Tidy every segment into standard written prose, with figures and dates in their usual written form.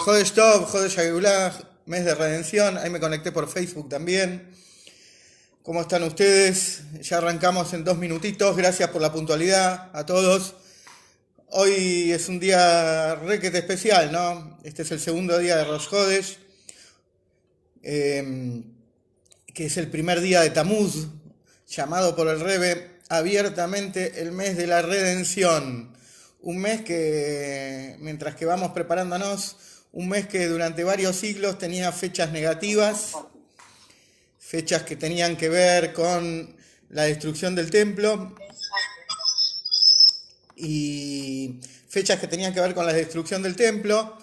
Jodesh Tov, Jodesh Hageulah, mes de redención. Ahí me conecté por Facebook también. ¿Cómo están ustedes? Ya arrancamos en 2 minutitos. Gracias por la puntualidad a todos. Hoy es un día requete especial, ¿no? Este es el segundo día de Rosh Hodesh, eh, que es el primer día de Tamuz, llamado por el Rebbe abiertamente el mes de la redención. Un mes que, mientras que vamos preparándonos, un mes que durante varios siglos tenía fechas negativas, fechas que tenían que ver con la destrucción del templo y fechas que tenían que ver con la destrucción del templo,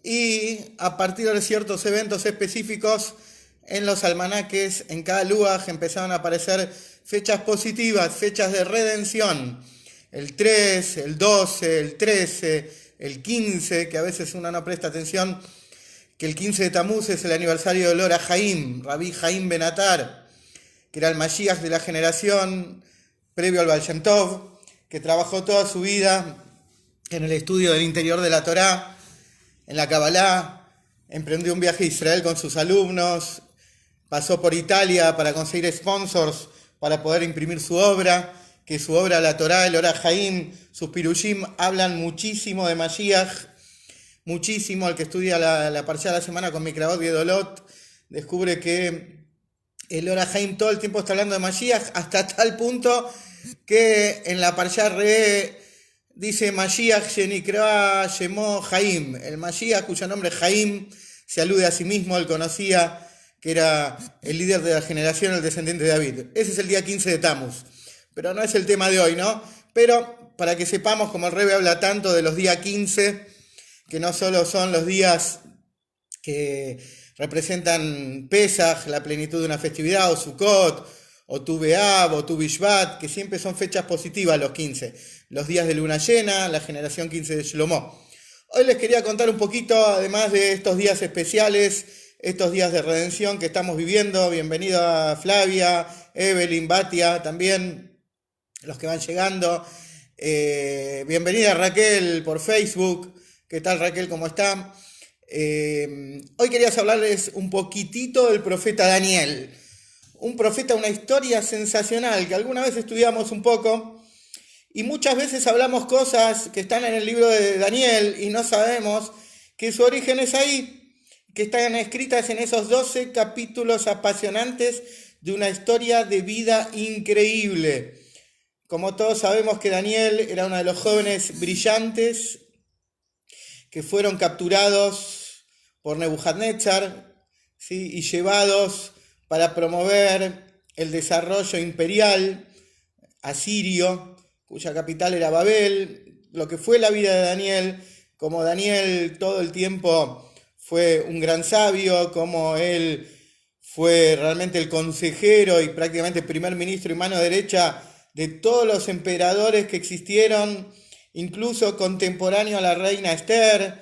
y a partir de ciertos eventos específicos en los almanaques, en cada luaj, empezaron a aparecer fechas positivas, fechas de redención. El 3, el 12, el 13, el 15, que a veces uno no presta atención, que el 15 de Tamuz es el aniversario del Or HaHaim, Rabbi Haim Ben Atar, que era el Mashiach de la generación previo al Baal Shem Tov, que trabajó toda su vida en el estudio del interior de la Torá, en la Kabbalah, emprendió un viaje a Israel con sus alumnos, pasó por Italia para conseguir sponsors para poder imprimir su obra, que su obra, la Torá, el Or HaHaim, sus Pirushim, hablan muchísimo de Mashiach, muchísimo. El que estudia la Parshá de la semana con Mikraot Gedolot descubre que el Or HaHaim todo el tiempo está hablando de Mashiach, hasta tal punto que en la Parshá Re dice Mashiach Shenikra Shemo Haim, el Mashiach cuyo nombre Haim se alude a sí mismo. Él conocía que era el líder de la generación, el descendiente de David. Ese es el día 15 de Tamuz, pero no es el tema de hoy, ¿no? Pero para que sepamos, como el Rebbe habla tanto de los días 15, que no solo son los días que representan Pesaj, la plenitud de una festividad, o Sukkot, o Tu B'Av, o Tu Bishvat, que siempre son fechas positivas los 15. Los días de luna llena, la generación 15 de Shlomo. Hoy les quería contar un poquito, además de estos días especiales, estos días de redención que estamos viviendo. Bienvenida Flavia, Evelyn, Batia, también los que van llegando. Bienvenida Raquel por Facebook. ¿Qué tal, Raquel? ¿Cómo está? Hoy quería hablarles un poquitito del profeta Daniel. Un profeta, una historia sensacional que alguna vez estudiamos un poco, y muchas veces hablamos cosas que están en el libro de Daniel y no sabemos que su origen es ahí, que están escritas en esos 12 capítulos apasionantes de una historia de vida increíble. Como todos sabemos que Daniel era uno de los jóvenes brillantes que fueron capturados por Nebuchadnezzar, ¿sí? Y llevados para promover el desarrollo imperial asirio, cuya capital era Babel. Lo que fue la vida de Daniel, como Daniel todo el tiempo fue un gran sabio, como él fue realmente el consejero y prácticamente primer ministro y mano derecha de todos los emperadores que existieron, incluso contemporáneo a la reina Esther,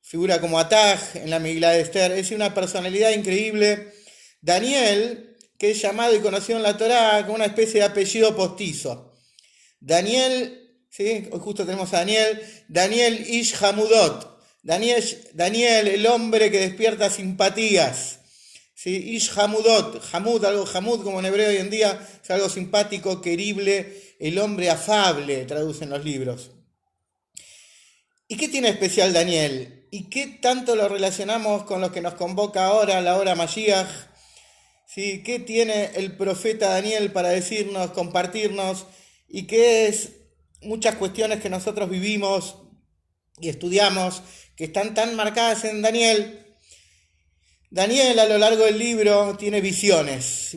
figura como Ataj en la Megilá de Esther. Es una personalidad increíble. Daniel, que es llamado y conocido en la Torá como una especie de apellido postizo. Daniel, ¿sí? Hoy justo tenemos a Daniel Ish Hamudot. Daniel, el hombre que despierta simpatías. ¿Sí? Ish Hamudot, Hamud, algo Hamud como en hebreo hoy en día, es algo simpático, querible, el hombre afable, traducen los libros. ¿Y qué tiene especial Daniel? ¿Y qué tanto lo relacionamos con lo que nos convoca ahora, la hora Mashiach? ¿Sí? ¿Qué tiene el profeta Daniel para decirnos, compartirnos? Y qué es muchas cuestiones que nosotros vivimos y estudiamos, que están tan marcadas en Daniel. Daniel a lo largo del libro tiene visiones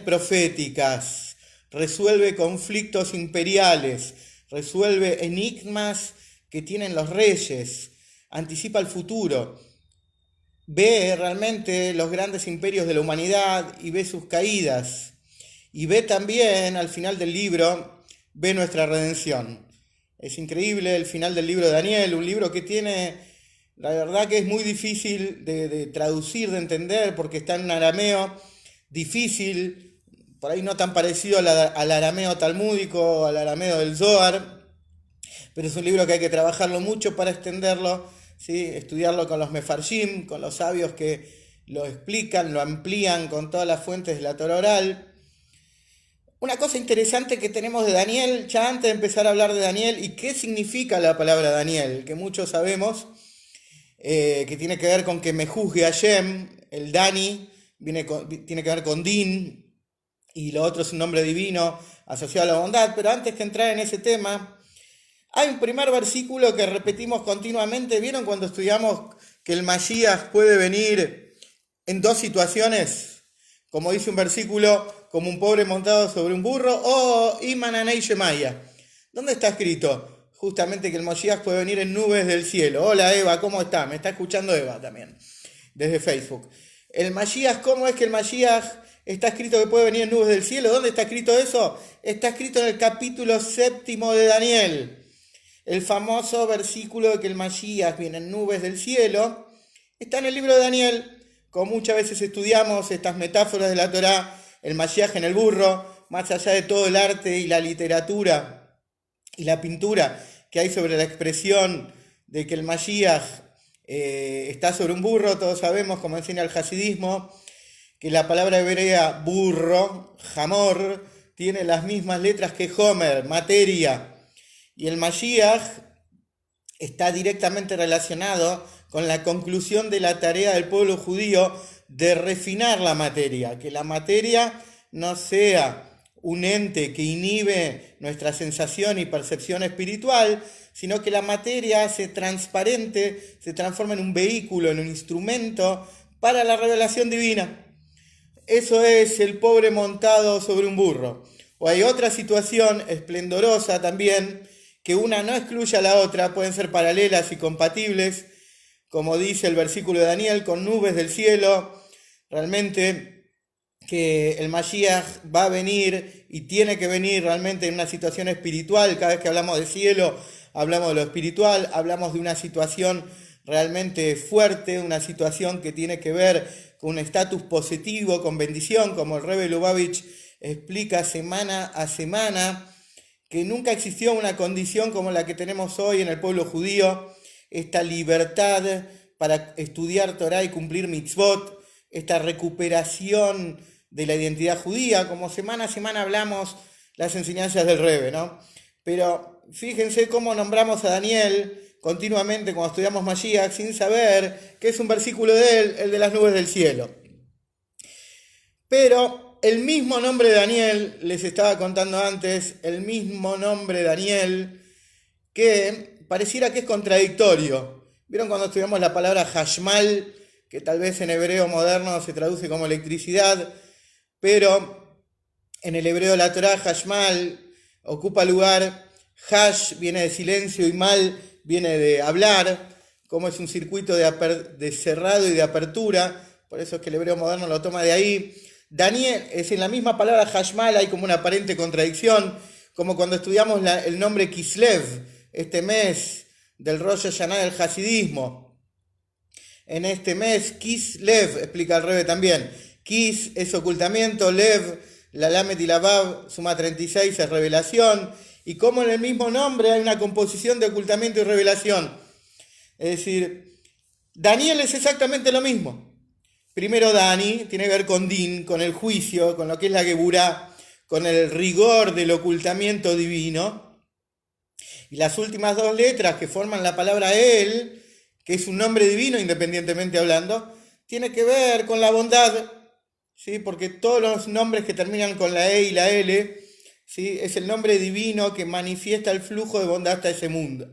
proféticas, resuelve conflictos imperiales, resuelve enigmas que tienen los reyes, anticipa el futuro, ve realmente los grandes imperios de la humanidad y ve sus caídas, y ve también al final del libro, ve nuestra redención. Es increíble el final del libro de Daniel, un libro que tiene, la verdad que es muy difícil de traducir, de entender, porque está en un arameo difícil, por ahí no tan parecido al arameo talmúdico, al arameo del Zohar, pero es un libro que hay que trabajarlo mucho para extenderlo. ¿sí? Estudiarlo con los mefarshim, con los sabios que lo explican, lo amplían con todas las fuentes de la Torah oral. Una cosa interesante que tenemos de Daniel, ya antes de empezar a hablar de Daniel y qué significa la palabra Daniel, que muchos sabemos, que tiene que ver con que me juzgue Hashem, el Dani, tiene que ver con Din, y lo otro es un nombre divino asociado a la bondad, pero antes que entrar en ese tema, hay un primer versículo que repetimos continuamente. ¿Vieron cuando estudiamos que el Mashiach puede venir en dos situaciones? Como dice un versículo, como un pobre montado sobre un burro, o Imananei Shemaya. ¿Dónde está escrito? Justamente que el Mashiach puede venir en nubes del cielo. Hola Eva, ¿cómo está? Me está escuchando Eva también, desde Facebook. El Mashiach, ¿cómo es que el Mashiach está escrito que puede venir en nubes del cielo? ¿Dónde está escrito eso? Está escrito en el capítulo 7 de Daniel. El famoso versículo de que el Mashiach viene en nubes del cielo está en el libro de Daniel. Como muchas veces estudiamos estas metáforas de la Torá, el Mashiach en el burro, más allá de todo el arte y la literatura y la pintura que hay sobre la expresión de que el Mashiach está sobre un burro, todos sabemos, como enseña el hasidismo, que la palabra hebrea burro, jamor, tiene las mismas letras que Homer, materia. Y el Mashiach está directamente relacionado con la conclusión de la tarea del pueblo judío de refinar la materia, que la materia no sea un ente que inhibe nuestra sensación y percepción espiritual, sino que la materia se transparente, se transforma en un vehículo, en un instrumento para la revelación divina. Eso es el pobre montado sobre un burro. O hay otra situación esplendorosa también, que una no excluye a la otra, pueden ser paralelas y compatibles, como dice el versículo de Daniel, con nubes del cielo. Realmente que el Mashiach va a venir y tiene que venir realmente en una situación espiritual. Cada vez que hablamos de cielo, hablamos de lo espiritual, hablamos de una situación realmente fuerte, una situación que tiene que ver con un estatus positivo, con bendición, como el Rebbe Lubavitch explica semana a semana, que nunca existió una condición como la que tenemos hoy en el pueblo judío, esta libertad para estudiar Torah y cumplir mitzvot, esta recuperación de la identidad judía, como semana a semana hablamos las enseñanzas del Rebbe, ¿no? Pero fíjense cómo nombramos a Daniel continuamente cuando estudiamos Mashiach sin saber que es un versículo de él, el de las nubes del cielo. Pero el mismo nombre de Daniel, les estaba contando antes, el mismo nombre de Daniel, que pareciera que es contradictorio. ¿Vieron cuando estudiamos la palabra hashmal, que tal vez en hebreo moderno se traduce como electricidad, pero en el hebreo de la Torah, hashmal ocupa lugar, hash viene de silencio y mal viene de hablar, como es un circuito de cerrado y de apertura, por eso es que el hebreo moderno lo toma de ahí. Daniel, es en la misma palabra hashmal, hay como una aparente contradicción, como cuando estudiamos el nombre Kislev, este mes del Rosh Hashanah del hasidismo. En este mes, Kislev, explica el Rebbe también, Kis es ocultamiento, Lev, la Lamed y la Vav, suma 36, es revelación, y como en el mismo nombre hay una composición de ocultamiento y revelación. Es decir, Daniel es exactamente lo mismo. Primero Dani, tiene que ver con Din, con el juicio, con lo que es la Geburá, con el rigor del ocultamiento divino. Y las últimas dos letras que forman la palabra él, que es un nombre divino independientemente hablando, tiene que ver con la bondad, ¿sí? Porque todos los nombres que terminan con la E y la L, ¿sí? Es el nombre divino que manifiesta el flujo de bondad hasta ese mundo,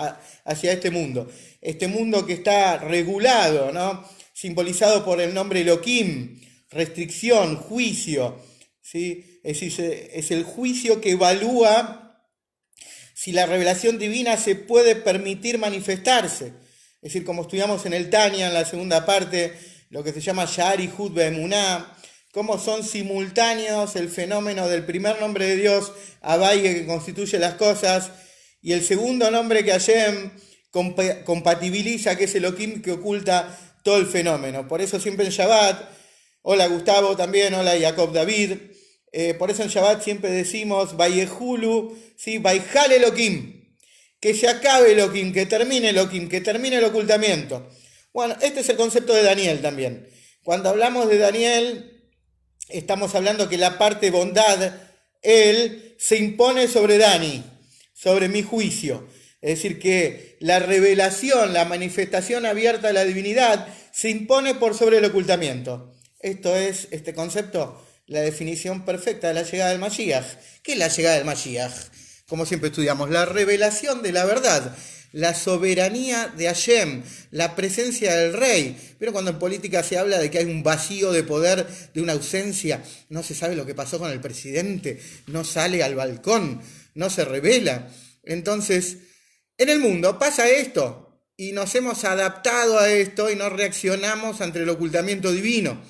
hacia este mundo. Este mundo que está regulado, ¿no? Simbolizado por el nombre Elohim, restricción, juicio, ¿sí? Es decir, es el juicio que evalúa si la revelación divina se puede permitir manifestarse. Es decir, como estudiamos en el Tanya, en la segunda parte, lo que se llama Sha'ar y Hud Be'emuná, cómo son simultáneos el fenómeno del primer nombre de Dios, Abaye, que constituye las cosas, y el segundo nombre que Hashem compatibiliza, que es Elohim, que oculta todo el fenómeno. Por eso siempre en Shabbat, hola Gustavo también, hola Jacob David, por eso en Shabbat siempre decimos Vayehulu, ¿sí? Vaihal Elohim. que se acabe Elohim, que termine Elohim, que termine el ocultamiento. Bueno, este es el concepto de Daniel también. Cuando hablamos de Daniel, estamos hablando que la parte bondad, él se impone sobre Dani, sobre mi juicio. Es decir, que la revelación, la manifestación abierta de la divinidad se impone por sobre el ocultamiento. Esto es, este concepto, la definición perfecta de la llegada del Mashiach. ¿Qué es la llegada del Mashiach? Como siempre estudiamos, la revelación de la verdad, la soberanía de Hashem, la presencia del rey. Pero cuando en política se habla de que hay un vacío de poder, de una ausencia, no se sabe lo que pasó con el presidente, no sale al balcón, no se revela. Entonces, en el mundo pasa esto y nos hemos adaptado a esto y no reaccionamos ante el ocultamiento divino.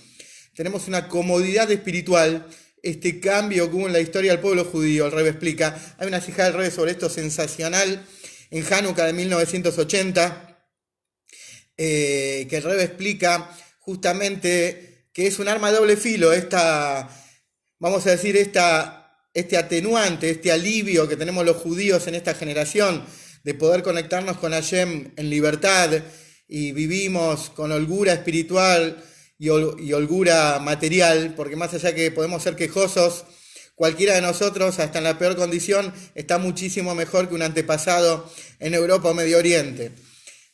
Tenemos una comodidad espiritual, este cambio que hubo en la historia del pueblo judío. El Rebbe explica, hay una sijá del Rebbe sobre esto sensacional en Hanukkah de 1980, que el Rebbe explica justamente que es un arma de doble filo, vamos a decir, este atenuante, este alivio que tenemos los judíos en esta generación de poder conectarnos con Hashem en libertad y vivimos con holgura espiritual y holgura material, porque más allá que podemos ser quejosos, cualquiera de nosotros, hasta en la peor condición, está muchísimo mejor que un antepasado en Europa o Medio Oriente,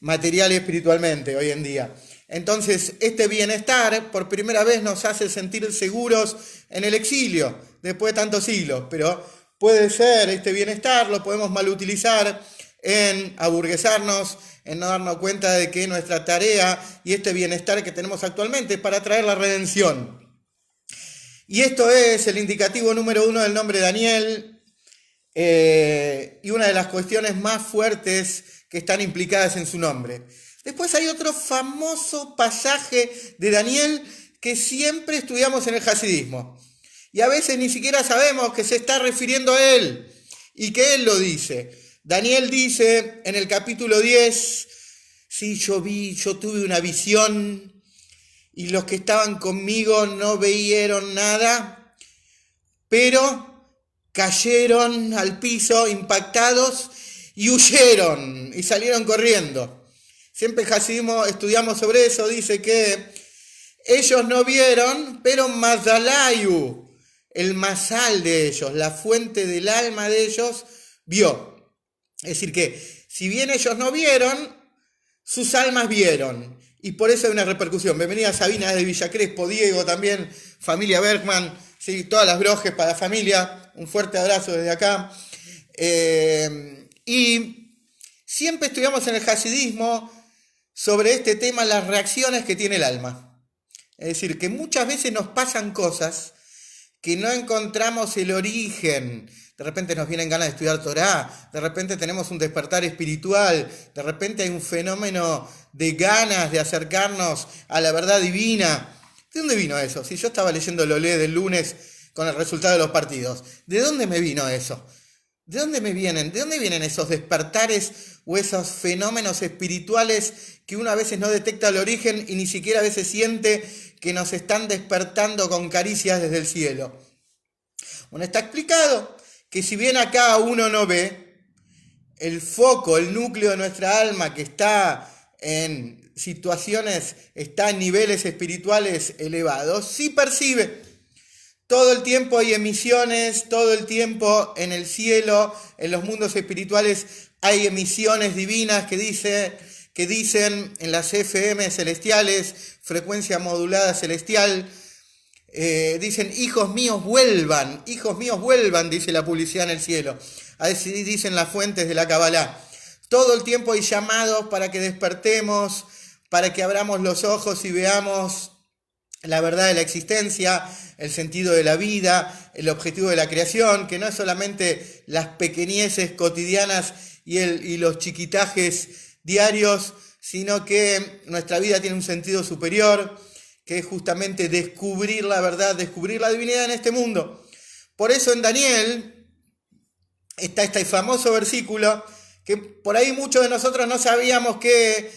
material y espiritualmente hoy en día. Entonces, este bienestar por primera vez nos hace sentir seguros en el exilio, después de tantos siglos, pero puede ser este bienestar, lo podemos malutilizar en aburguesarnos, en no darnos cuenta de que nuestra tarea y este bienestar que tenemos actualmente es para traer la redención. Y esto es el indicativo número 1 del nombre Daniel, y una de las cuestiones más fuertes que están implicadas en su nombre. Después hay otro famoso pasaje de Daniel que siempre estudiamos en el hasidismo. Y a veces ni siquiera sabemos que se está refiriendo a él y que él lo dice. Daniel dice en el capítulo 10, sí, yo tuve una visión y los que estaban conmigo no vieron nada, pero cayeron al piso impactados y huyeron y salieron corriendo. Siempre en Hasidismo estudiamos sobre eso, dice que ellos no vieron, pero Mazalayu, el masal de ellos, la fuente del alma de ellos, vio. Es decir que, si bien ellos no vieron, sus almas vieron. Y por eso hay una repercusión. Bienvenida Sabina de Villa Crespo, Diego también, familia Bergman, ¿sí? Todas las brojes para la familia. Un fuerte abrazo desde acá. Y siempre estudiamos en el hasidismo sobre este tema, las reacciones que tiene el alma. Es decir, que muchas veces nos pasan cosas que no encontramos el origen. De repente nos vienen ganas de estudiar Torá, de repente tenemos un despertar espiritual, de repente hay un fenómeno de ganas de acercarnos a la verdad divina. ¿De dónde vino eso? Si yo estaba leyendo el Olé del lunes con el resultado de los partidos, ¿de dónde me vino eso? ¿De dónde vienen esos despertares o esos fenómenos espirituales que uno a veces no detecta el origen y ni siquiera a veces siente que nos están despertando con caricias desde el cielo? Bueno, está explicado que si bien acá uno no ve, el foco, el núcleo de nuestra alma que está en situaciones, está en niveles espirituales elevados, sí percibe. Todo el tiempo hay emisiones, todo el tiempo en el cielo, en los mundos espirituales, hay emisiones divinas que dicen en las FM celestiales, frecuencia modulada celestial, dicen, hijos míos vuelvan, dice la publicidad en el cielo. Así dicen las fuentes de la Kabbalah. Todo el tiempo hay llamados para que despertemos, para que abramos los ojos y veamos la verdad de la existencia, el sentido de la vida, el objetivo de la creación, que no es solamente las pequeñeces cotidianas y los chiquitajes diarios, sino que nuestra vida tiene un sentido superior, que es justamente descubrir la verdad, descubrir la divinidad en este mundo. Por eso en Daniel está este famoso versículo que por ahí muchos de nosotros no sabíamos que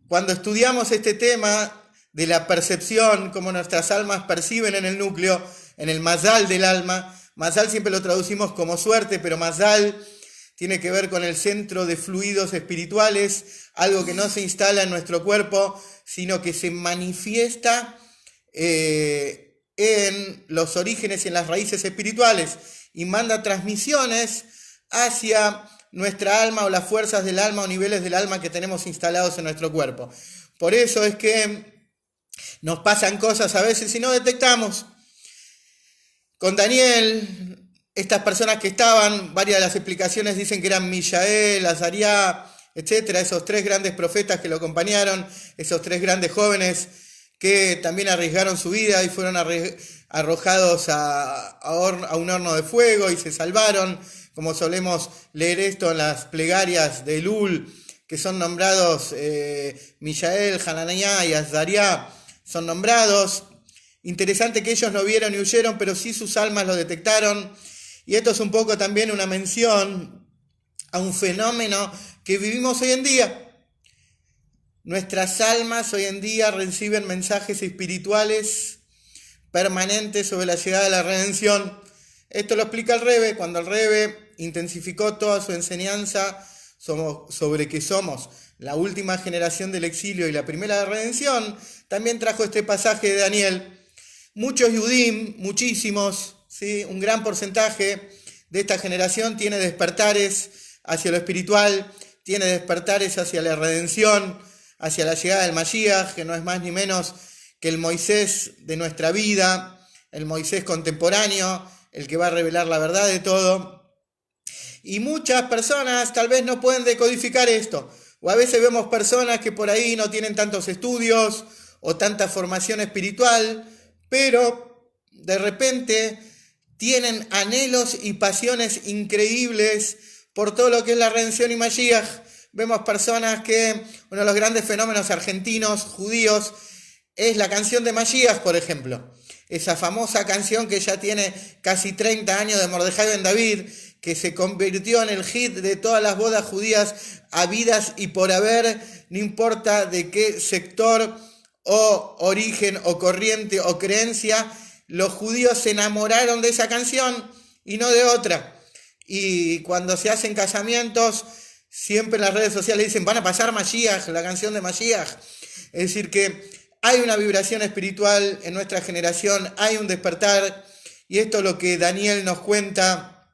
cuando estudiamos este tema de la percepción, cómo nuestras almas perciben en el núcleo, en el mazal del alma. Mazal siempre lo traducimos como suerte, pero mazal tiene que ver con el centro de fluidos espirituales, algo que no se instala en nuestro cuerpo, sino que se manifiesta en los orígenes y en las raíces espirituales y manda transmisiones hacia nuestra alma o las fuerzas del alma o niveles del alma que tenemos instalados en nuestro cuerpo. Por eso es que nos pasan cosas a veces y no detectamos. Con Daniel, estas personas que estaban, varias de las explicaciones dicen que eran Mishael, Azaría, etcétera, esos 3 grandes profetas que lo acompañaron, esos 3 grandes jóvenes que también arriesgaron su vida y fueron arrojados a un horno de fuego y se salvaron, como solemos leer esto en las plegarias de Elul, que son nombrados Mishael, Hananiah y Azaría, son nombrados. Interesante que ellos no vieron ni huyeron, pero sí sus almas lo detectaron. Y esto es un poco también una mención a un fenómeno que vivimos hoy en día. Nuestras almas hoy en día reciben mensajes espirituales permanentes sobre la llegada de la redención. Esto lo explica el Rebbe, cuando el Rebbe intensificó toda su enseñanza sobre que somos la última generación del exilio y la primera de la redención, también trajo este pasaje de Daniel. Muchos Yudim, muchísimos, ¿sí? Un gran porcentaje de esta generación tiene despertares hacia lo espiritual, tiene despertares hacia la redención, hacia la llegada del Mashiach, que no es más ni menos que el Moisés de nuestra vida, el Moisés contemporáneo, el que va a revelar la verdad de todo. Y muchas personas tal vez no pueden decodificar esto, o a veces vemos personas que por ahí no tienen tantos estudios o tanta formación espiritual, pero de repente tienen anhelos y pasiones increíbles por todo lo que es la redención y Mashiach. Vemos personas que, uno de los grandes fenómenos argentinos, judíos, es la canción de Mashiach, por ejemplo. Esa famosa canción que ya tiene casi 30 años de Mordejai Ben David, que se convirtió en el hit de todas las bodas judías habidas y por haber, no importa de qué sector o origen o corriente o creencia, los judíos se enamoraron de esa canción y no de otra. Y cuando se hacen casamientos, siempre en las redes sociales dicen, van a pasar Mashiach, la canción de Mashiach. Es decir que hay una vibración espiritual en nuestra generación, hay un despertar, y esto es lo que Daniel nos cuenta.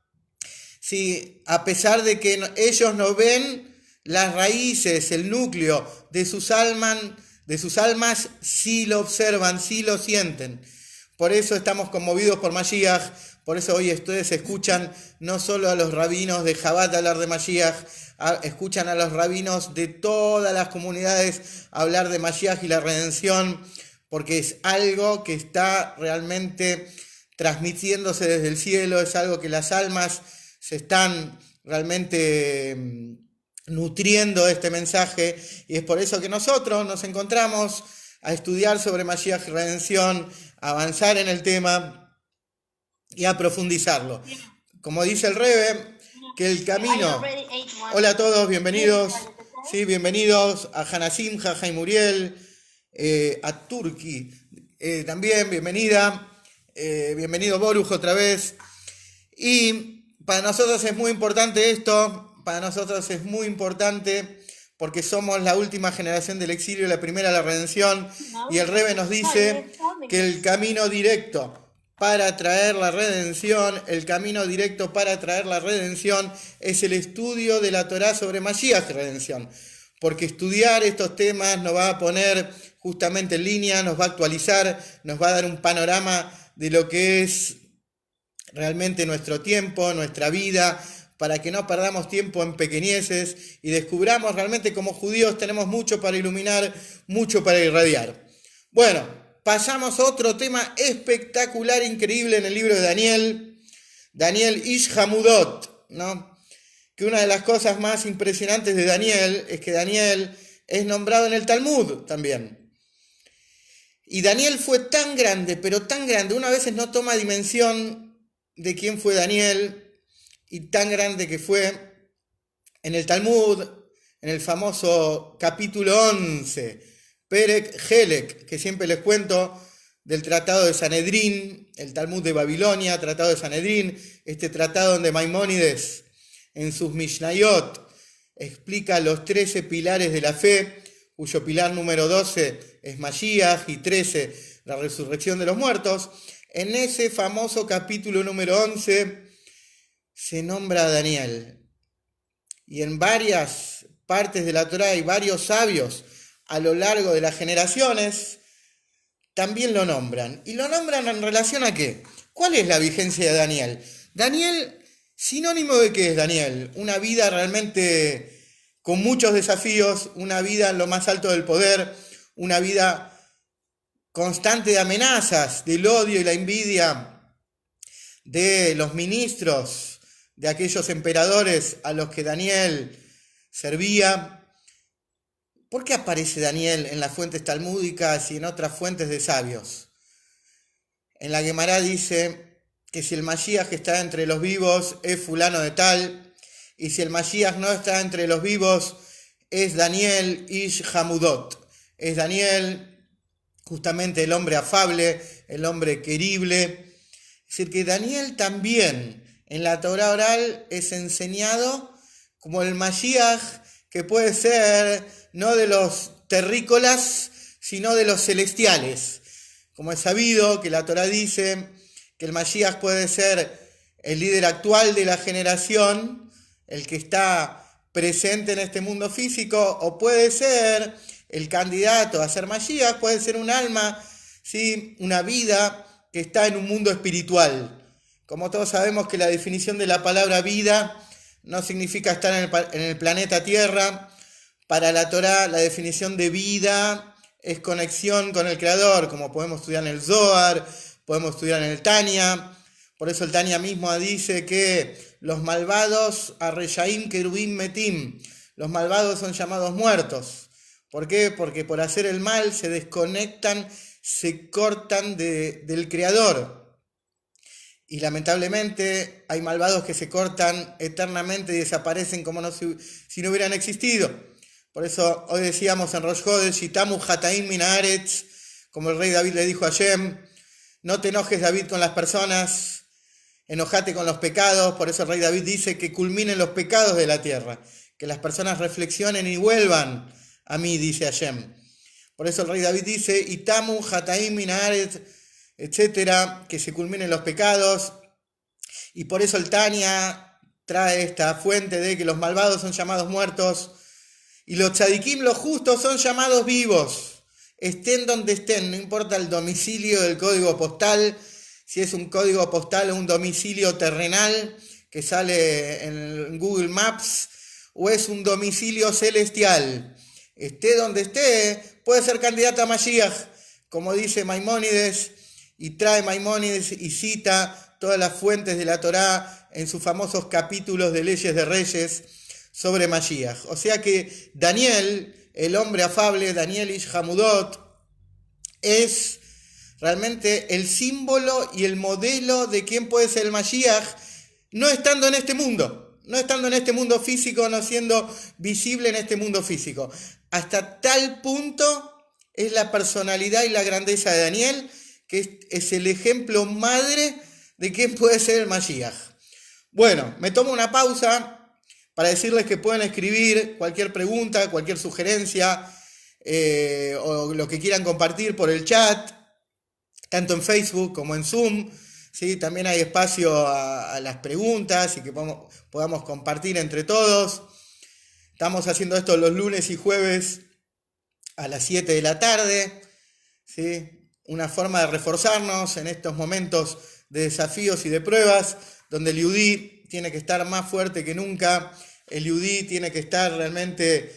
Sí, a pesar de que ellos no ven las raíces, el núcleo de sus almas, sí lo observan, sí lo sienten. Por eso estamos conmovidos por Mashiach, por eso hoy ustedes escuchan no solo a los rabinos de Jabat hablar de Mashiach, escuchan a los rabinos de todas las comunidades hablar de Mashiach y la redención, porque es algo que está realmente transmitiéndose desde el cielo, es algo que las almas se están realmente nutriendo de este mensaje, y es por eso que nosotros nos encontramos a estudiar sobre Mashiach y redención, a avanzar en el tema y a profundizarlo. Como dice el Rebbe, que el camino... Hola a todos, bienvenidos. Sí, bienvenidos a Hanasim, Jaja y Muriel, a Turki, también bienvenida, bienvenido Boruj otra vez. Y para nosotros es muy importante esto, para nosotros es muy importante porque somos la última generación del exilio y la primera de la redención, y el Rebbe nos dice que el camino directo para traer la redención, es el estudio de la Torá sobre Mashiach y redención, porque estudiar estos temas nos va a poner justamente en línea, nos va a actualizar, nos va a dar un panorama de lo que es realmente nuestro tiempo, nuestra vida, para que no perdamos tiempo en pequeñeces y descubramos realmente como judíos tenemos mucho para iluminar, mucho para irradiar. Bueno, pasamos a otro tema espectacular, increíble en el libro de Daniel Ish Hamudot, ¿no? Que una de las cosas más impresionantes de Daniel es que Daniel es nombrado en el Talmud también. Y Daniel fue tan grande, pero tan grande, una vez no toma dimensión de quién fue Daniel, y tan grande que fue en el Talmud, en el famoso capítulo 11, Perek Helek, que siempre les cuento, del Tratado de Sanedrín, el Talmud de Babilonia, Tratado de Sanedrín, este tratado donde Maimónides en sus Mishnayot explica los 13 pilares de la fe, cuyo pilar número 12 es Mashiach y 13 la resurrección de los muertos. En ese famoso capítulo número 11 se nombra a Daniel. Y en varias partes de la Torá hay varios sabios a lo largo de las generaciones también lo nombran. ¿Y lo nombran en relación a qué? ¿Cuál es la vigencia de Daniel? Daniel, sinónimo de qué es Daniel? Una vida realmente con muchos desafíos, una vida en lo más alto del poder, una vida constante de amenazas, del odio y la envidia de los ministros, de aquellos emperadores a los que Daniel servía. ¿Por qué aparece Daniel en las fuentes talmúdicas y en otras fuentes de sabios? En la Gemara dice que si el Mashiach está entre los vivos es fulano de tal, y si el Mashiach no está entre los vivos es Daniel Ish Hamudot. Es Daniel justamente el hombre afable, el hombre querible. Es decir, que Daniel también en la Torá oral es enseñado como el Mashiach que puede ser no de los terrícolas, sino de los celestiales. Como es sabido que la Torá dice que el Mashiach puede ser el líder actual de la generación, el que está presente en este mundo físico, o puede ser el candidato a ser Mashiach, puede ser un alma, ¿sí? Una vida que está en un mundo espiritual. Como todos sabemos que la definición de la palabra vida no significa estar en el planeta Tierra. Para la Torá la definición de vida es conexión con el Creador, como podemos estudiar en el Zohar, podemos estudiar en el Tania. Por eso el Tania mismo dice que los malvados, Arreshaim Kerubim Metim, los malvados son llamados muertos. ¿Por qué? Porque por hacer el mal se desconectan, se cortan del Creador. Y lamentablemente hay malvados que se cortan eternamente y desaparecen como si no hubieran existido. Por eso hoy decíamos en Rosh Hodesh, Shitamu Hataim Min Haaretz, como el rey David le dijo a Hashem, no te enojes, David, con las personas, enojate con los pecados. Por eso el rey David dice que culminen los pecados de la tierra, que las personas reflexionen y vuelvan a mí, dice Hashem. Por eso el rey David dice, Itamu Hataim Min Haaretz, etcétera, que se culminen los pecados. Y por eso el Tania trae esta fuente de que los malvados son llamados muertos y los tzadikim, los justos, son llamados vivos. Estén donde estén, no importa el domicilio del código postal, si es un código postal o un domicilio terrenal que sale en Google Maps, o es un domicilio celestial. Esté donde esté, puede ser candidato a Mashiach, como dice Maimónides, y trae Maimónides y cita todas las fuentes de la Torá en sus famosos capítulos de Leyes de Reyes sobre Mashiach. O sea que Daniel, el hombre afable, Daniel Ish Hamudot, es realmente el símbolo y el modelo de quién puede ser el Mashiach, no estando en este mundo, no estando en este mundo físico, no siendo visible en este mundo físico. Hasta tal punto es la personalidad y la grandeza de Daniel, que es el ejemplo madre de quién puede ser el Mashiach. Bueno, me tomo una pausa para decirles que pueden escribir cualquier pregunta, cualquier sugerencia, o lo que quieran compartir por el chat, tanto en Facebook como en Zoom. ¿Sí? También hay espacio a las preguntas y que podamos compartir entre todos. Estamos haciendo esto los lunes y jueves a las 7 de la tarde. ¿Sí? Una forma de reforzarnos en estos momentos de desafíos y de pruebas, donde el Yehudí tiene que estar más fuerte que nunca. El Yehudí tiene que estar realmente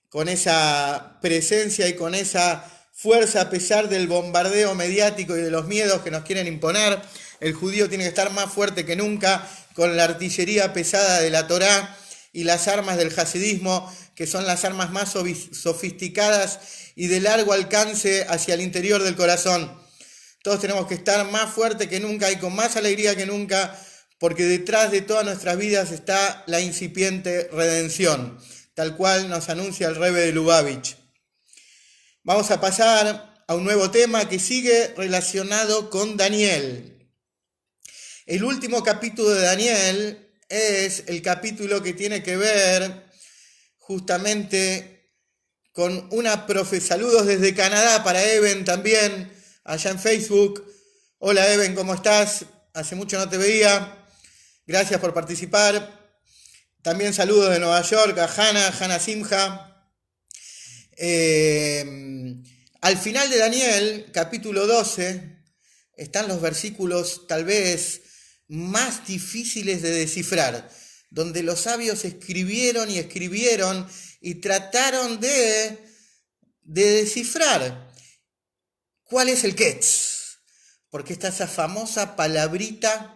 con esa presencia y con esa fuerza a pesar del bombardeo mediático y de los miedos que nos quieren imponer. El judío tiene que estar más fuerte que nunca con la artillería pesada de la Torá y las armas del hasidismo, que son las armas más sofisticadas y de largo alcance hacia el interior del corazón. Todos tenemos que estar más fuerte que nunca y con más alegría que nunca, porque detrás de todas nuestras vidas está la incipiente redención, tal cual nos anuncia el Rebbe de Lubavitch. Vamos a pasar a un nuevo tema que sigue relacionado con Daniel. El último capítulo de Daniel es el capítulo que tiene que ver justamente con una profe. Saludos desde Canadá para Eben también, allá en Facebook. Hola Eben, ¿cómo estás? Hace mucho no te veía. Gracias por participar. También saludos de Nueva York a Hannah Simha. Al final de Daniel, capítulo 12, están los versículos tal vez más difíciles de descifrar, donde los sabios escribieron y trataron de descifrar cuál es el Ketz, porque está esa famosa palabrita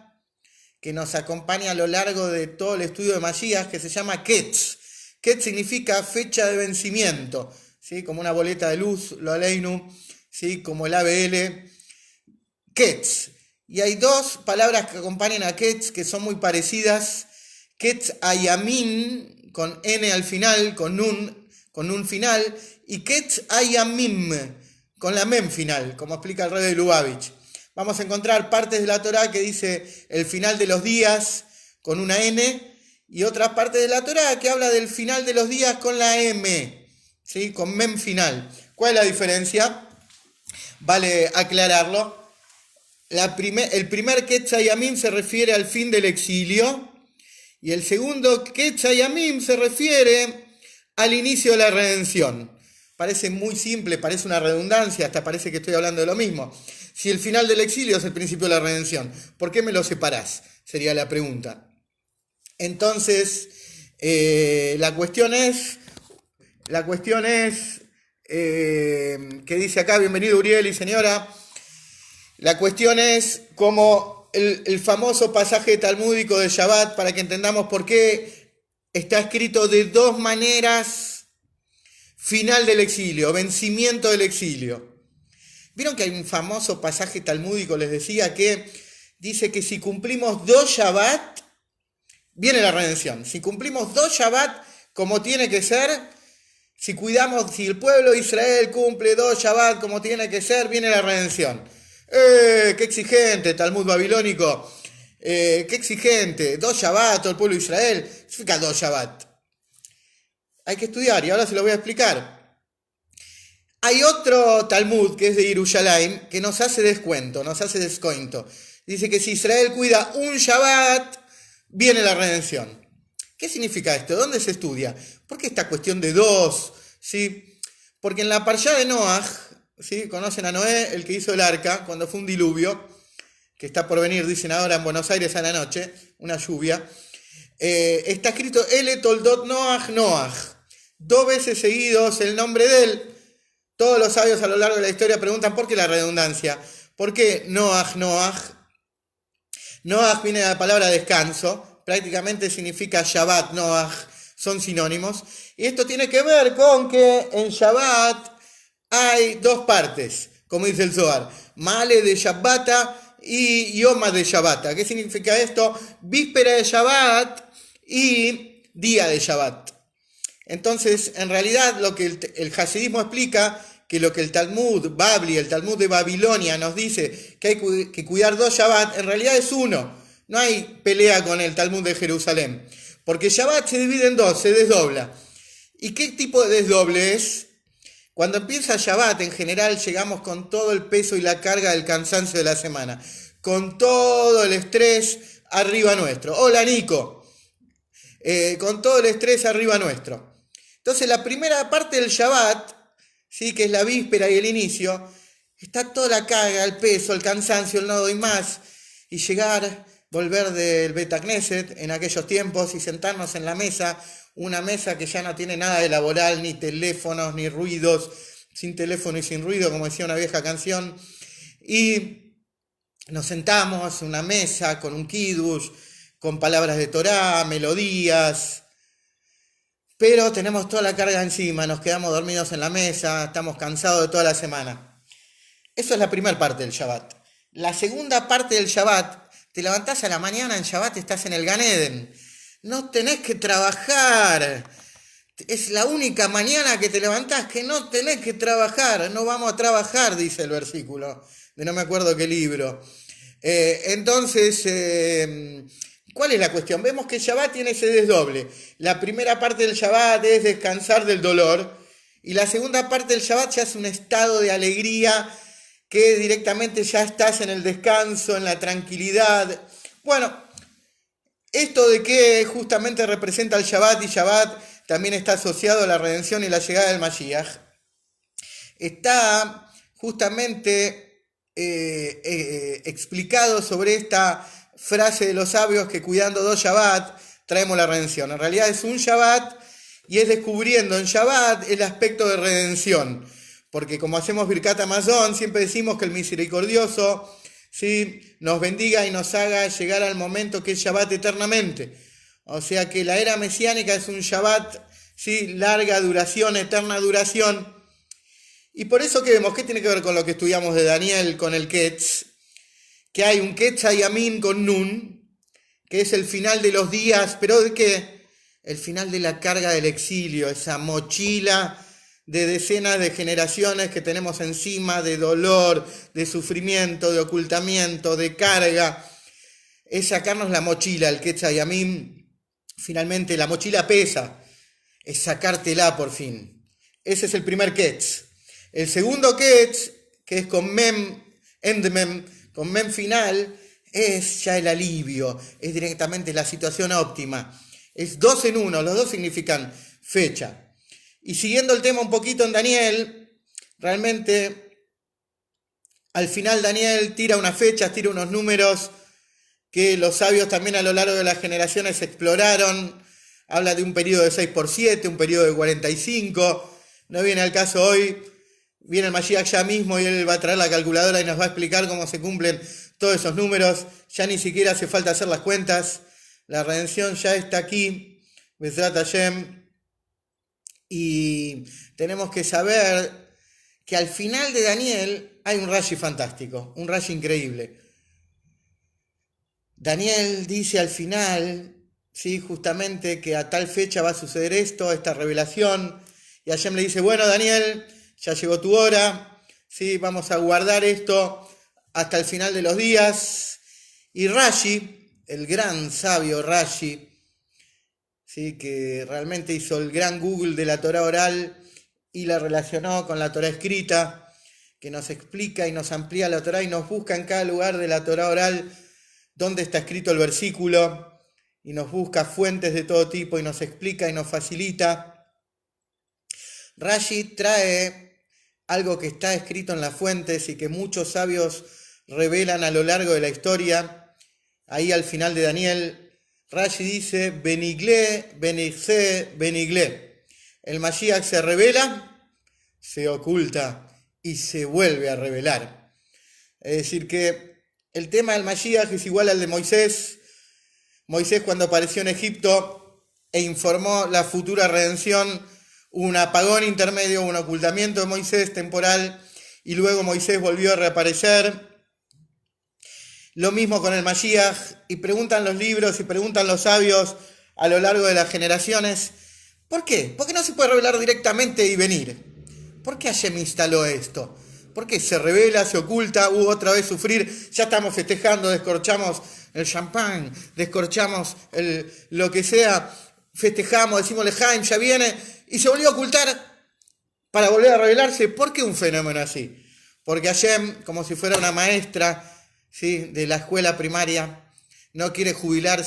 que nos acompaña a lo largo de todo el estudio de Mashiach, que se llama Ketz. Ketz significa fecha de vencimiento, ¿sí? Como una boleta de luz, lo aleinu, ¿sí? Como el ABL, Ketz. Y hay dos palabras que acompañan a Ketz que son muy parecidas. Ketz Ayamin, con N al final, con nun final, y Ketz Ayamim, con la mem final, como explica el rey de Lubavitch. Vamos a encontrar partes de la Torá que dice el final de los días con una N, y otras partes de la Torá que habla del final de los días con la M, ¿sí? Con mem final. ¿Cuál es la diferencia? Vale aclararlo. El primer Ketz Hayamim se refiere al fin del exilio, y el segundo Ketz Hayamim se refiere al inicio de la redención. Parece muy simple, parece una redundancia, hasta parece que estoy hablando de lo mismo. Si el final del exilio es el principio de la redención, ¿por qué me lo separás? Sería la pregunta. Entonces, la cuestión es que dice acá, bienvenido Uriel y señora. La cuestión es como el famoso pasaje talmúdico de Shabbat, para que entendamos por qué está escrito de dos maneras: final del exilio, vencimiento del exilio. Vieron que hay un famoso pasaje talmúdico, les decía, que dice que si cumplimos 2 Shabbat, viene la redención. Si cumplimos 2 Shabbat como tiene que ser, si el pueblo de Israel cumple 2 Shabbat como tiene que ser, viene la redención. ¡Qué exigente, Talmud babilónico! ¡Qué exigente! 2 Shabbat, todo el pueblo de Israel. ¿Qué significa 2 Shabbat? Hay que estudiar, y ahora se lo voy a explicar. Hay otro Talmud, que es de Yerushalayim, que nos hace descuento, nos hace descuento. Dice que si Israel cuida un Shabbat, viene la redención. ¿Qué significa esto? ¿Dónde se estudia? ¿Por qué esta cuestión de 2? ¿Sí? Porque en la Parshá de Noaj, ¿sí? Conocen a Noé, el que hizo el arca, cuando fue un diluvio, que está por venir, dicen ahora en Buenos Aires a la noche, una lluvia. Está escrito Ele Toldot Noaj. 2 veces seguidos el nombre de él. Todos los sabios a lo largo de la historia preguntan por qué la redundancia. ¿Por qué Noaj? Noaj viene de la palabra descanso, prácticamente significa Shabbat, Noaj, son sinónimos. Y esto tiene que ver con que en Shabbat hay 2 partes, como dice el Zohar: Male de Shabbata y Yoma de Shabbata. ¿Qué significa esto? Víspera de Shabbat y día de Shabbat. Entonces, en realidad, lo que el hasidismo explica, que lo que el Talmud Babli, el Talmud de Babilonia, nos dice que hay que cuidar 2 Shabbat, en realidad es uno. No hay pelea con el Talmud de Jerusalén, porque Shabbat se divide en 2, se desdobla. ¿Y qué tipo de desdoble es? Cuando empieza Shabbat, en general, llegamos con todo el peso y la carga del cansancio de la semana, con todo el estrés arriba nuestro. Hola, Nico. Con todo el estrés arriba nuestro. Entonces, la primera parte del Shabbat, ¿sí? Que es la víspera y el inicio, está toda la carga, el peso, el cansancio, el no doy más, y volver del Beit Knesset en aquellos tiempos y sentarnos en la mesa, una mesa que ya no tiene nada de laboral, ni teléfonos, ni ruidos, sin teléfono y sin ruido, como decía una vieja canción, y nos sentamos en una mesa con un kiddush, con palabras de Torá, melodías, pero tenemos toda la carga encima, nos quedamos dormidos en la mesa, estamos cansados de toda la semana. Eso es la primera parte del Shabbat. La segunda parte del Shabbat, te levantás a la mañana en Shabbat, estás en el Gan Eden. No tenés que trabajar. Es la única mañana que te levantás que no tenés que trabajar. No vamos a trabajar, dice el versículo, de no me acuerdo qué libro. Entonces, ¿Cuál es la cuestión? Vemos que el Shabbat tiene ese desdoble. La primera parte del Shabbat es descansar del dolor y la segunda parte del Shabbat ya es un estado de alegría que directamente ya estás en el descanso, en la tranquilidad. Bueno, esto de que justamente representa el Shabbat y Shabbat también está asociado a la redención y la llegada del Mashiach, está justamente explicado sobre esta frase de los sabios que cuidando 2 Shabbat traemos la redención. En realidad es un Shabbat y es descubriendo en Shabbat el aspecto de redención. Porque como hacemos Birkat Hamazon, siempre decimos que el misericordioso, ¿sí?, nos bendiga y nos haga llegar al momento que es Shabbat eternamente. O sea que la era mesiánica es un Shabbat, ¿sí?, larga duración, eterna duración. Y por eso que vemos, ¿qué tiene que ver con lo que estudiamos de Daniel con el Ketz? Que hay un Ketz Hayamim con Nun, que es el final de los días, pero ¿de qué? El final de la carga del exilio, esa mochila de decenas de generaciones que tenemos encima, de dolor, de sufrimiento, de ocultamiento, de carga. Es sacarnos la mochila, el Ketz Hayamim. Finalmente la mochila pesa, es sacártela por fin. Ese es el primer Ketz. El segundo Ketz, que es con Mem, Endmem, con Mem final, es ya el alivio, es directamente la situación óptima. Es 2 en 1, los dos significan fecha. Y siguiendo el tema un poquito en Daniel, realmente al final Daniel tira unas fechas, tira unos números que los sabios también a lo largo de las generaciones exploraron. Habla de un periodo de 6x7, un periodo de 45. No viene al caso hoy. Viene el Mashiach ya mismo y él va a traer la calculadora y nos va a explicar cómo se cumplen todos esos números. Ya ni siquiera hace falta hacer las cuentas. La redención ya está aquí. Bezrat Hashem. Y tenemos que saber que al final de Daniel hay un Rashi fantástico, un Rashi increíble. Daniel dice al final, ¿sí?, justamente que a tal fecha va a suceder esto, esta revelación. Y Hashem le dice, bueno Daniel, ya llegó tu hora, ¿sí?, vamos a guardar esto hasta el final de los días. Y Rashi, el gran sabio Rashi, ¿sí?, que realmente hizo el gran Google de la Torá oral y la relacionó con la Torá escrita, que nos explica y nos amplía la Torá y nos busca en cada lugar de la Torá oral dónde está escrito el versículo y nos busca fuentes de todo tipo y nos explica y nos facilita. Rashi trae algo que está escrito en las fuentes y que muchos sabios revelan a lo largo de la historia. Ahí al final de Daniel, Rashi dice, Beniglé, Benigse, Beniglé. El Mashiach se revela, se oculta y se vuelve a revelar. Es decir que el tema del Mashiach es igual al de Moisés. Moisés cuando apareció en Egipto e informó la futura redención, un apagón intermedio, un ocultamiento de Moisés temporal y luego Moisés volvió a reaparecer. Lo mismo con el Mashiach, y preguntan los libros y preguntan los sabios a lo largo de las generaciones, ¿por qué? ¿Por qué no se puede revelar directamente y venir? ¿Por qué Hashem instaló esto? ¿Por qué se revela, se oculta, otra vez sufrir? Ya estamos festejando, descorchamos el champán, descorchamos lo que sea, festejamos, decimos Lejaim, ya viene, y se volvió a ocultar para volver a revelarse. ¿Por qué un fenómeno así? Porque Hashem, como si fuera una maestra, ¿sí?, de la escuela primaria, no quiere jubilar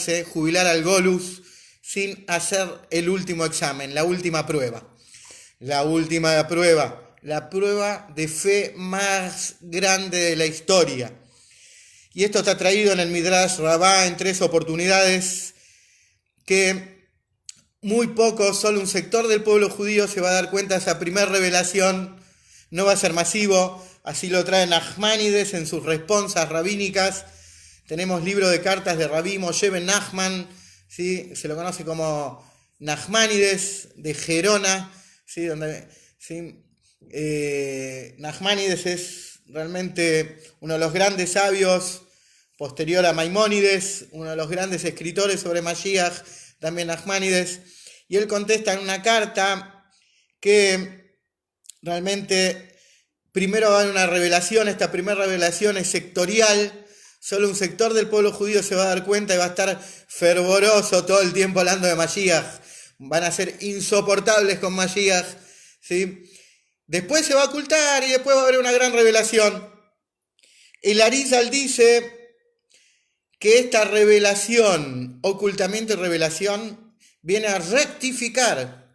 al Golus sin hacer el último examen, la última prueba. La última prueba, la prueba de fe más grande de la historia. Y esto está traído en el Midrash Rabbah en 3 oportunidades, que muy poco, solo un sector del pueblo judío se va a dar cuenta de esa primera revelación. No va a ser masivo. Así lo trae Nachmanides en sus responsas rabínicas. Tenemos libro de cartas de Rabí Moshe ben Nachman, ¿sí?, se lo conoce como Nachmanides de Gerona, ¿sí?, donde, ¿sí?, Nachmanides es realmente uno de los grandes sabios, posterior a Maimónides, uno de los grandes escritores sobre Mashiach, también Nachmanides, y él contesta en una carta que realmente primero va a haber una revelación. Esta primera revelación es sectorial, Solo un sector del pueblo judío se va a dar cuenta y va a estar fervoroso todo el tiempo hablando de Mashiach. Van a ser insoportables con Mashiach, ¿sí? Después se va a ocultar y después va a haber una gran revelación. El Arizal dice que esta revelación, ocultamiento y revelación, viene a rectificar,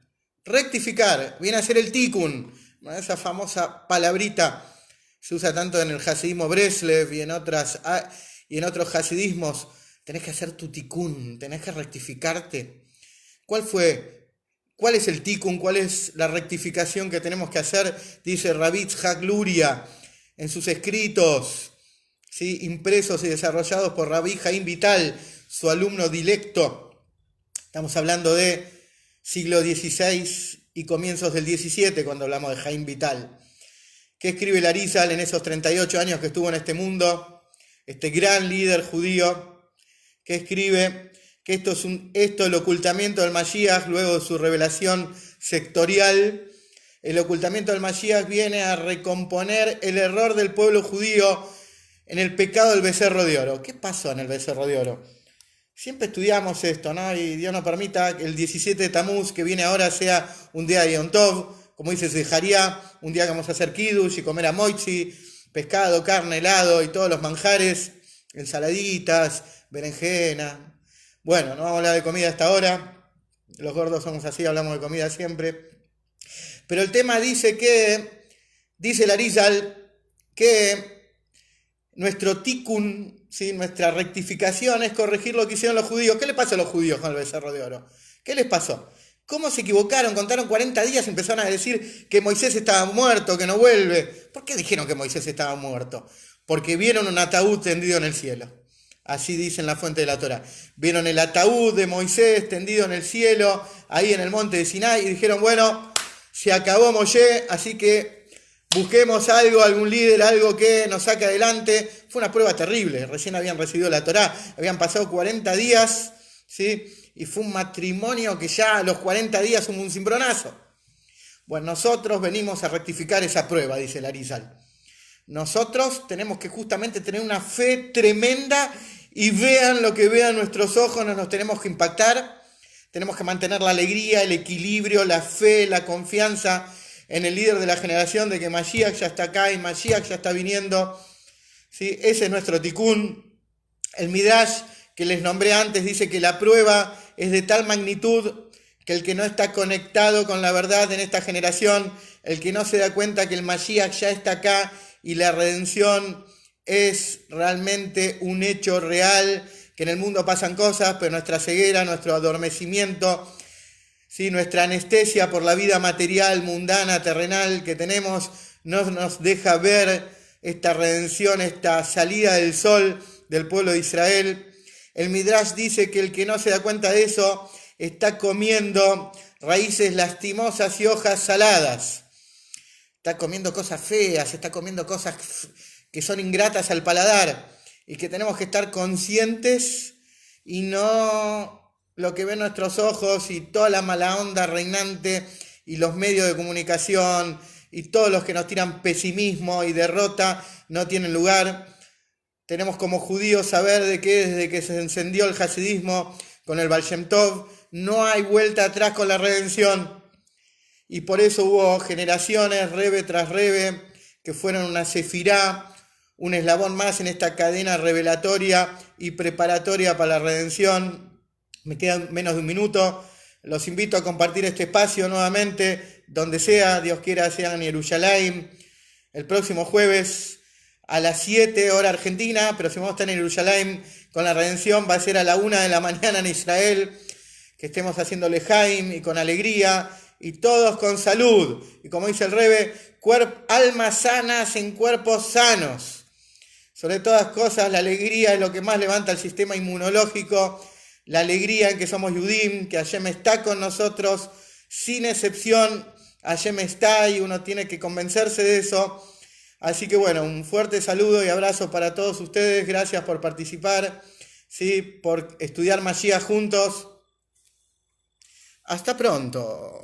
viene a ser el tikkun, esa famosa palabrita se usa tanto en el hasidismo Breslev y en otros hasidismos. Tenés que hacer tu tikkun, tenés que rectificarte. ¿Cuál es el tikkun? ¿Cuál es la rectificación que tenemos que hacer? Dice Rabbi Yitzhak Luria en sus escritos, ¿sí?, impresos y desarrollados por Rabbi Jaim Vital, su alumno dilecto. Estamos hablando de siglo XVI y comienzos del XVII cuando hablamos de Jaim Vital. ¿Qué escribe el Arizal en esos 38 años que estuvo en este mundo? Este gran líder judío, que escribe que esto es el ocultamiento del Mashiach luego de su revelación sectorial. El ocultamiento del Mashiach viene a recomponer el error del pueblo judío en el pecado del becerro de oro. ¿Qué pasó en el becerro de oro? Siempre estudiamos esto, ¿no? Y Dios nos permita que el 17 de Tamuz, que viene ahora, sea un día de Yom Tov, como dice Zeharia, un día que vamos a hacer kiddush y comer amoitzi, pescado, carne, helado y todos los manjares, ensaladitas, berenjena. Bueno, no vamos a hablar de comida hasta ahora, los gordos somos así, hablamos de comida siempre. Pero el tema dice el Arizal, que nuestro tikkun, ¿sí?, nuestra rectificación es corregir lo que hicieron los judíos. ¿Qué le pasó a los judíos con el becerro de oro? ¿Qué les pasó? ¿Cómo se equivocaron? Contaron 40 días y empezaron a decir que Moisés estaba muerto, que no vuelve. ¿Por qué dijeron que Moisés estaba muerto? Porque vieron un ataúd tendido en el cielo. Así dice en la fuente de la Torá. Vieron el ataúd de Moisés tendido en el cielo, ahí en el monte de Sinai, y dijeron, bueno, se acabó Moshe, así que busquemos algún líder, algo que nos saque adelante. Fue una prueba terrible, recién habían recibido la Torá, habían pasado 40 días, ¿sí?, y fue un matrimonio que ya a los 40 días hubo un cimbronazo. Bueno, nosotros venimos a rectificar esa prueba, dice el Arizal. Nosotros tenemos que justamente tener una fe tremenda y vean lo que vean nuestros ojos, no nos tenemos que impactar. Tenemos que mantener la alegría, el equilibrio, la fe, la confianza en el líder de la generación de que Mashiach ya está acá y Mashiach ya está viniendo, ¿sí? Ese es nuestro tikkun. El Midrash que les nombré antes dice que la prueba es de tal magnitud que el que no está conectado con la verdad en esta generación, el que no se da cuenta que el Mashiach ya está acá y la redención es realmente un hecho real, que en el mundo pasan cosas, pero nuestra ceguera, nuestro adormecimiento, ¿sí?, nuestra anestesia por la vida material, mundana, terrenal que tenemos, no nos deja ver esta redención, esta salida del sol del pueblo de Israel. El Midrash dice que el que no se da cuenta de eso está comiendo raíces lastimosas y hojas saladas. Está comiendo cosas feas, está comiendo cosas que son ingratas al paladar y que tenemos que estar conscientes y no lo que ven nuestros ojos y toda la mala onda reinante y los medios de comunicación y todos los que nos tiran pesimismo y derrota no tienen lugar. Tenemos como judíos saber de que desde que se encendió el hasidismo con el Baal Shem Tov, no hay vuelta atrás con la redención. Y por eso hubo generaciones, rebe tras rebe, que fueron una sefirá, un eslabón más en esta cadena revelatoria y preparatoria para la redención. Me quedan menos de un minuto. Los invito a compartir este espacio nuevamente, donde sea, Dios quiera, sea en Jerusalén, el próximo jueves a las 7 hora argentina, pero si vamos a estar en Jerusalén con la redención va a ser a la 1 de la mañana en Israel, que estemos haciendo lejaim y con alegría y todos con salud. Y como dice el Rebe, almas sanas en cuerpos sanos. Sobre todas cosas, la alegría es lo que más levanta el sistema inmunológico, la alegría en que somos Yudim, que Hashem está con nosotros, sin excepción, Hashem está y uno tiene que convencerse de eso. Así que bueno, un fuerte saludo y abrazo para todos ustedes. Gracias por participar, ¿sí?, por estudiar Mashiach juntos. Hasta pronto.